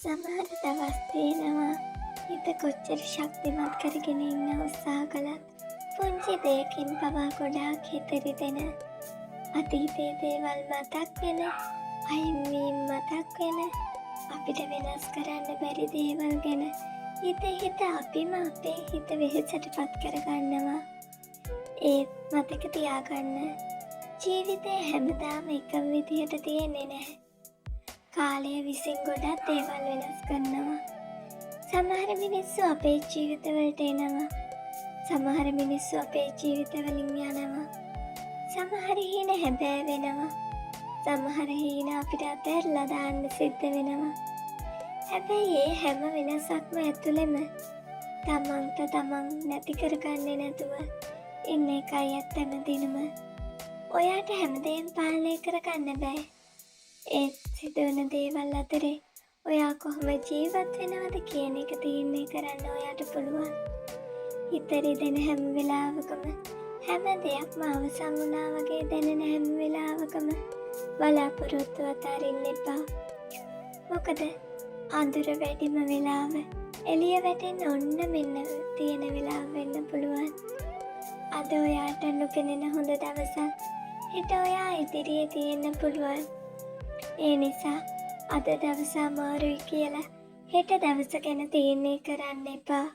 සමහර දවස් තියෙනවා හිත කොච්චර ශක්තිමත් කරගෙන ඉන්න උත්සාහ කළත් පුංචි දෙයකින් පවා ගොඩාක් හිත රිදෙන අතීතයේ දේවල් මතක් වෙන අයින්වීම් මතක් වෙන අපිට වෙනස් කරන්න බැරි දේවල් ගැන හිත අපිම අපේ හිත වෙහෙසට පත් කරගන්නවා. ඒත් මතක තියාගන්න ජීවිතේ හැමදාම එකම විදිහට තියෙන්නේ නැහැ. කාලය විසින් ගොඩක් දේවල් වෙනස් කරනවා. සමහර මිනිස්සු අපේ ජීවිතවලට එනවා. සමහර මිනිස්සු අපේ ජීවිතවලින් යනවා. සමහර හීන හැබෑ වෙනවා. සමහර හීන අපිට අතහැරලා දාන්න සිද්ධ වෙනවා. හැබැයි ඒ හැම වෙනසක්ම ඇතුළෙම තමන්ට තමන් නැති කරගන්නේ නැතුව ඉන්න එකයි ඇත්තම දිනුම. ඔයාට හැමදේම පාලනය කරගන්න බෑ. ඒත් සිදුවන දේවල් අතරේ ඔයා කොහොම ජීවත් වෙනවද කියන එක තීරණය කරන්න ඔයාට පුළුවන්. හිත රිදෙන හැම වෙලාවකම හැම දෙයක්ම අවසන් වුණා වගේ දැනෙන හැම වෙලාවකම බලාපොරොත්තු අතාරින්න එපා. මොකද අඳුර වැඩිම වෙලාව එළිය වැටෙන්න ඔන්න මෙන්න තියෙන වෙලාව වෙන්න පුළුවන්. අද ඔයාට නොපෙනෙන හොඳ දවසක් හෙට ඔයා ඉදිරියේ තියෙන්න පුළුවන්. ඒ නිසා අද දවස අමාරුයි කියලා හෙට දවස ගැන තීරණය කරන්න එපා.